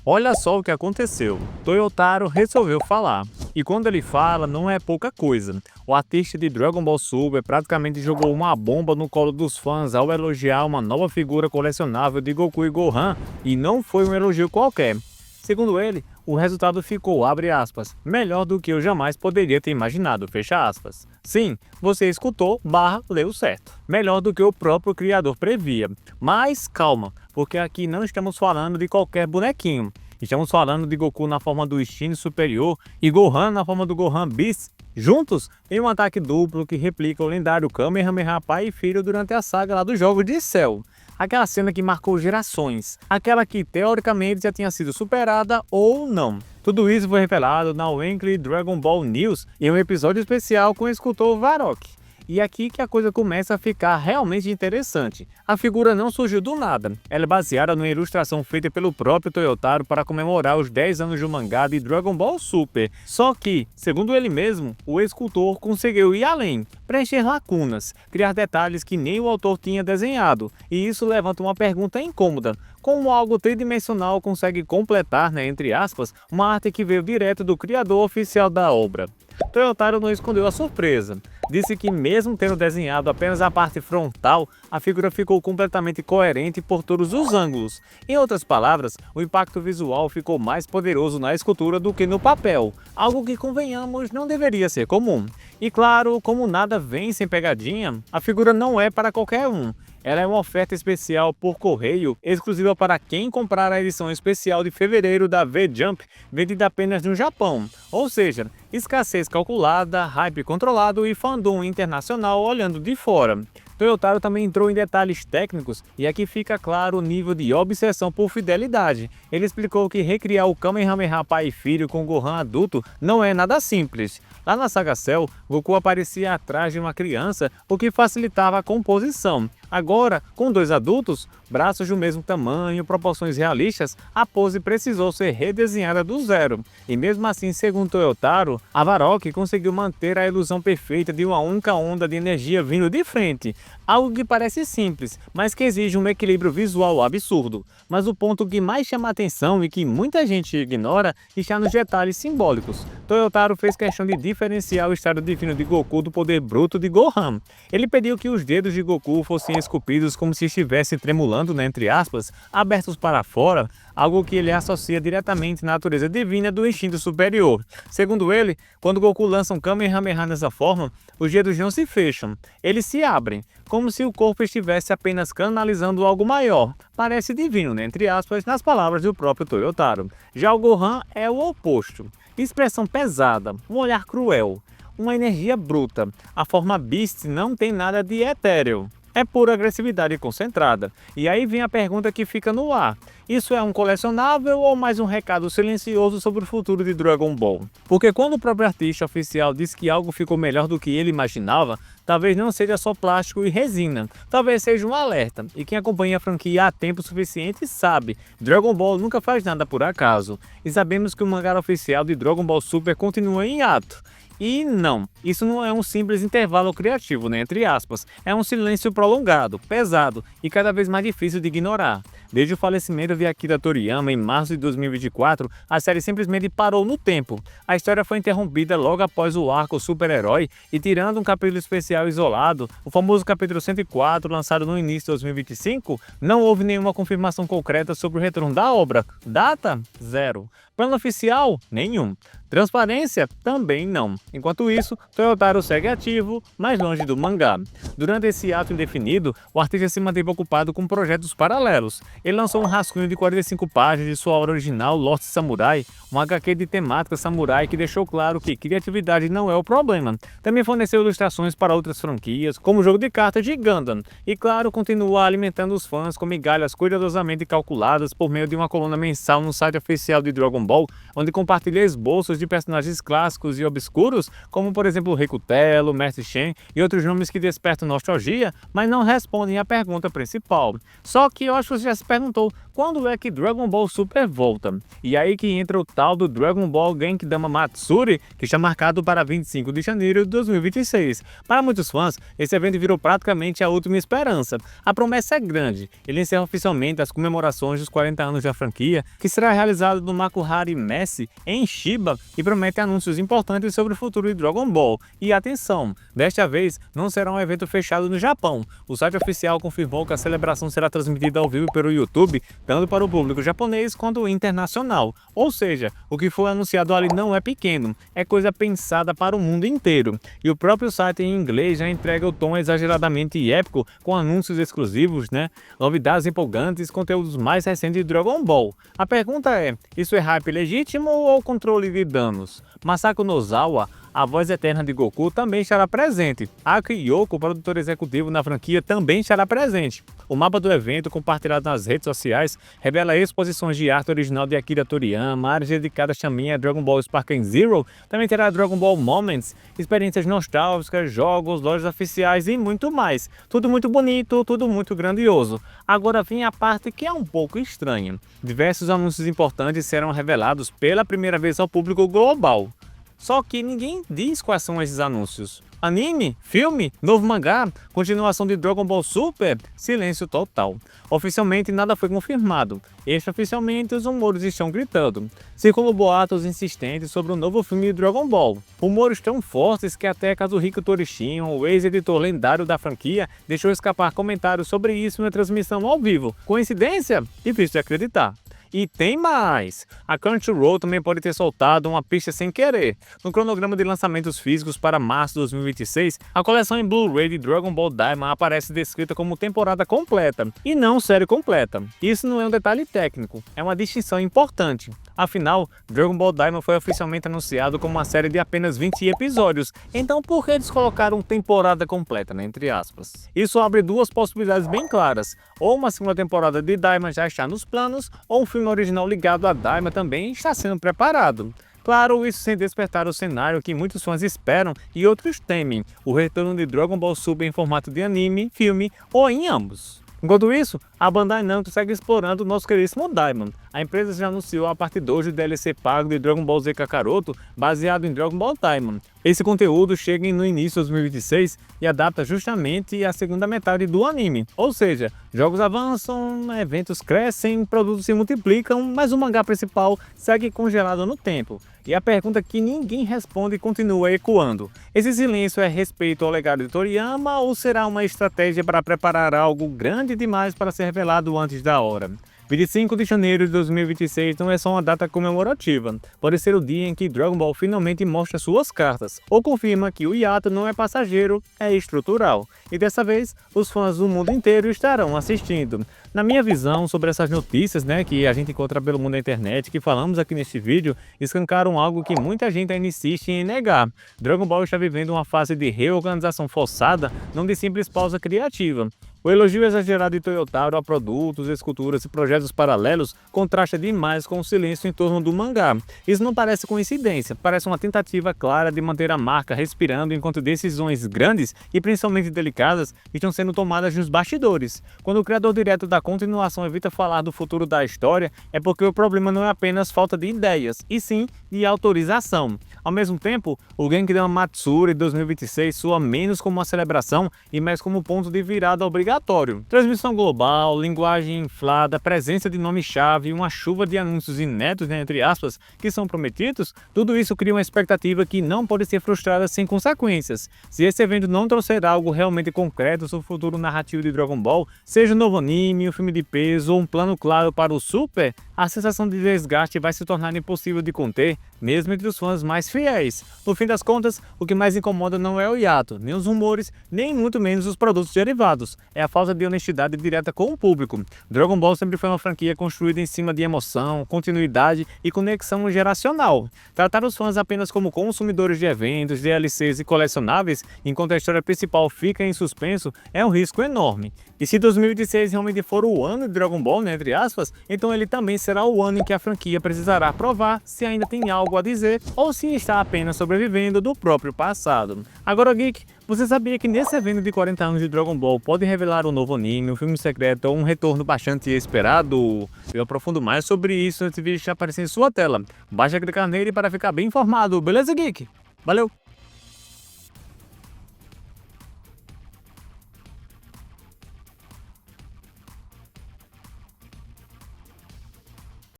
Olha só o que aconteceu. Toyotaro resolveu falar. E quando ele fala, não é pouca coisa. O artista de Dragon Ball Super praticamente jogou uma bomba no colo dos fãs ao elogiar uma nova figura colecionável de Goku e Gohan, e não foi um elogio qualquer. Segundo ele, o resultado ficou, abre aspas, melhor do que eu jamais poderia ter imaginado, fecha aspas. Sim, você escutou, leu certo. Melhor do que o próprio criador previa. Mas calma, porque aqui não estamos falando de qualquer bonequinho. Estamos falando de Goku na forma do instinto superior e Gohan na forma do Gohan Beast, juntos em um ataque duplo que replica o lendário Kamehameha pai e filho durante a saga lá dos Jogos de Cell. Aquela cena que marcou gerações, aquela que teoricamente já tinha sido superada ou não. Tudo isso foi revelado na Weekly Dragon Ball News em um episódio especial com o escultor Varrock. E aqui que a coisa começa a ficar realmente interessante. A figura não surgiu do nada. Ela é baseada numa ilustração feita pelo próprio Toyotaro para comemorar os 10 anos do mangá de Dragon Ball Super. Só que, segundo ele mesmo, o escultor conseguiu ir além, preencher lacunas, criar detalhes que nem o autor tinha desenhado. E isso levanta uma pergunta incômoda. Como algo tridimensional consegue completar, entre aspas, uma arte que veio direto do criador oficial da obra? Toyotaro não escondeu a surpresa. Disse que mesmo tendo desenhado apenas a parte frontal, a figura ficou completamente coerente por todos os ângulos. Em outras palavras, o impacto visual ficou mais poderoso na escultura do que no papel, algo que, convenhamos, não deveria ser comum. E claro, como nada vem sem pegadinha, a figura não é para qualquer um. Ela é uma oferta especial por correio, exclusiva para quem comprar a edição especial de fevereiro da V-Jump, vendida apenas no Japão. Ou seja, escassez calculada, hype controlado e fandom internacional olhando de fora. Toyotaro também entrou em detalhes técnicos e aqui fica claro o nível de obsessão por fidelidade. Ele explicou que recriar o Kamehameha pai e filho com Gohan adulto não é nada simples. Lá na saga Cell, Goku aparecia atrás de uma criança, o que facilitava a composição. Agora, com dois adultos, braços do mesmo tamanho, proporções realistas, a pose precisou ser redesenhada do zero. E mesmo assim, segundo Toyotaro, a Varrock conseguiu manter a ilusão perfeita de uma única onda de energia vindo de frente. Algo que parece simples, mas que exige um equilíbrio visual absurdo. Mas o ponto que mais chama a atenção e que muita gente ignora está nos detalhes simbólicos. Toyotaro fez questão de diferenciar o estado divino de Goku do poder bruto de Gohan. Ele pediu que os dedos de Goku fossem esculpidos como se estivessem tremulando, entre aspas, abertos para fora, algo que ele associa diretamente à natureza divina do instinto superior. Segundo ele, quando Goku lança um Kamehameha dessa forma, os dedos não se fecham, eles se abrem, como se o corpo estivesse apenas canalizando algo maior. Parece divino, entre aspas, nas palavras do próprio Toyotaro. Já o Gohan é o oposto. Expressão pesada, um olhar cruel, uma energia bruta. A forma Beast não tem nada de etéreo. É pura agressividade concentrada. E aí vem a pergunta que fica no ar. Isso é um colecionável ou mais um recado silencioso sobre o futuro de Dragon Ball? Porque quando o próprio artista oficial diz que algo ficou melhor do que ele imaginava, talvez não seja só plástico e resina. Talvez seja um alerta. E quem acompanha a franquia há tempo suficiente sabe, Dragon Ball nunca faz nada por acaso. E sabemos que o mangá oficial de Dragon Ball Super continua em ato. E não, isso não é um simples intervalo criativo, entre aspas. É um silêncio prolongado, pesado e cada vez mais difícil de ignorar. Desde o falecimento de Akira Toriyama em março de 2024, a série simplesmente parou no tempo. A história foi interrompida logo após o arco Super-Herói e, tirando um capítulo especial isolado, o famoso capítulo 104, lançado no início de 2025, não houve nenhuma confirmação concreta sobre o retorno da obra. Data? Zero. Plano oficial? Nenhum. Transparência? Também não. Enquanto isso, Toyotaro segue ativo, mais longe do mangá. Durante esse ato indefinido, o artista se manteve ocupado com projetos paralelos. Ele lançou um rascunho de 45 páginas de sua obra original, Lost Samurai, um HQ de temática samurai que deixou claro que criatividade não é o problema. Também forneceu ilustrações para outras franquias, como o jogo de cartas de Gundam. E claro, continua alimentando os fãs com migalhas cuidadosamente calculadas por meio de uma coluna mensal no site oficial de Dragon Ball, onde compartilha esboços de personagens clássicos e obscuros, como por exemplo Rei Cutelo, Mestre Shen e outros nomes que despertam nostalgia, mas não respondem à pergunta principal. Só que eu acho que você já se perguntou quando é que Dragon Ball Super volta? E aí que entra o tal do Dragon Ball Genkidama Matsuri, que está marcado para 25 de janeiro de 2026. Para muitos fãs, esse evento virou praticamente a última esperança. A promessa é grande. Ele encerra oficialmente as comemorações dos 40 anos da franquia, que será realizado no Makuhari Messe, em Shiba, e promete anúncios importantes sobre o futuro de Dragon Ball. E atenção, desta vez não será um evento fechado no Japão. O site oficial confirmou que a celebração será transmitida ao vivo pelo YouTube, tanto para o público japonês quanto internacional. Ou seja, o que foi anunciado ali não é pequeno, é coisa pensada para o mundo inteiro. E o próprio site em inglês já entrega o tom exageradamente épico, com anúncios exclusivos, novidades empolgantes, conteúdos mais recentes de Dragon Ball. A pergunta é, isso é hype legítimo ou controle de danos? Masako Nozawa, a voz eterna de Goku, também estará presente. Aki Yoko, produtor executivo na franquia, também estará presente. O mapa do evento, compartilhado nas redes sociais, revela exposições de arte original de Akira Toriyama, áreas dedicadas também a Dragon Ball Sparking Zero, também terá Dragon Ball Moments, experiências nostálgicas, jogos, lojas oficiais e muito mais. Tudo muito bonito, tudo muito grandioso. Agora vem a parte que é um pouco estranha. Diversos anúncios importantes serão revelados pela primeira vez ao público global. Só que ninguém diz quais são esses anúncios. Anime? Filme? Novo mangá? Continuação de Dragon Ball Super? Silêncio total. Oficialmente nada foi confirmado. Extraoficialmente os rumores estão gritando. Circulam boatos insistentes sobre o novo filme de Dragon Ball. Rumores tão fortes que até Kazuhiko Torishima, o ex-editor lendário da franquia, deixou escapar comentários sobre isso na transmissão ao vivo. Coincidência? Difícil de acreditar. E tem mais! A Crunchyroll também pode ter soltado uma pista sem querer. No cronograma de lançamentos físicos para março de 2026, a coleção em Blu-ray de Dragon Ball Daima aparece descrita como temporada completa, e não série completa. Isso não é um detalhe técnico, é uma distinção importante. Afinal, Dragon Ball Daima foi oficialmente anunciado como uma série de apenas 20 episódios, então por que eles colocaram temporada completa, entre aspas? Isso abre duas possibilidades bem claras, ou uma segunda temporada de Daima já está nos planos, ou um filme original ligado a Daima também está sendo preparado. Claro, isso sem despertar o cenário que muitos fãs esperam e outros temem, o retorno de Dragon Ball Super em formato de anime, filme ou em ambos. Enquanto isso, a Bandai Namco segue explorando o nosso queridíssimo Daima. A empresa já anunciou a parte 2 do DLC pago de Dragon Ball Z Kakaroto, baseado em Dragon Ball Daima. Esse conteúdo chega no início de 2026 e adapta justamente a segunda metade do anime. Ou seja, jogos avançam, eventos crescem, produtos se multiplicam, mas o mangá principal segue congelado no tempo. E a pergunta que ninguém responde continua ecoando. Esse silêncio é respeito ao legado de Toriyama ou será uma estratégia para preparar algo grande demais para ser revelado antes da hora? 25 de janeiro de 2026 não é só uma data comemorativa, pode ser o dia em que Dragon Ball finalmente mostra suas cartas, ou confirma que o hiato não é passageiro, é estrutural. E dessa vez, os fãs do mundo inteiro estarão assistindo. Na minha visão sobre essas notícias, que a gente encontra pelo mundo da internet, que falamos aqui neste vídeo, escancaram algo que muita gente ainda insiste em negar. Dragon Ball está vivendo uma fase de reorganização forçada, não de simples pausa criativa. O elogio exagerado de Toyotaro a produtos, esculturas e projetos paralelos contrasta demais com o silêncio em torno do mangá. Isso não parece coincidência, parece uma tentativa clara de manter a marca respirando enquanto decisões grandes e principalmente delicadas estão sendo tomadas nos bastidores. Quando o criador direto da continuação evita falar do futuro da história, é porque o problema não é apenas falta de ideias, e sim de autorização. Ao mesmo tempo, o Genkidama Matsuri 2026 soa menos como uma celebração e mais como ponto de virada obrigatório. Transmissão global, linguagem inflada, presença de nome-chave e uma chuva de anúncios inéditos, entre aspas, que são prometidos, tudo isso cria uma expectativa que não pode ser frustrada sem consequências. Se esse evento não trouxer algo realmente concreto sobre o futuro narrativo de Dragon Ball, seja um novo anime, um filme de peso ou um plano claro para o Super, a sensação de desgaste vai se tornar impossível de conter, mesmo entre os fãs mais fiéis. No fim das contas, o que mais incomoda não é o hiato, nem os rumores, nem muito menos os produtos derivados. É a falta de honestidade direta com o público. Dragon Ball sempre foi uma franquia construída em cima de emoção, continuidade e conexão geracional. Tratar os fãs apenas como consumidores de eventos, DLCs e colecionáveis, enquanto a história principal fica em suspenso, é um risco enorme. E se 2026 realmente for for o ano de Dragon Ball, né, entre aspas, então ele também será o ano em que a franquia precisará provar se ainda tem algo a dizer ou se está apenas sobrevivendo do próprio passado. Agora, Geek, você sabia que nesse evento de 40 anos de Dragon Ball pode revelar um novo anime, um filme secreto ou um retorno bastante esperado? Eu aprofundo mais sobre isso nesse vídeo que aparecer em sua tela. Basta clicar nele para ficar bem informado, beleza, Geek? Valeu!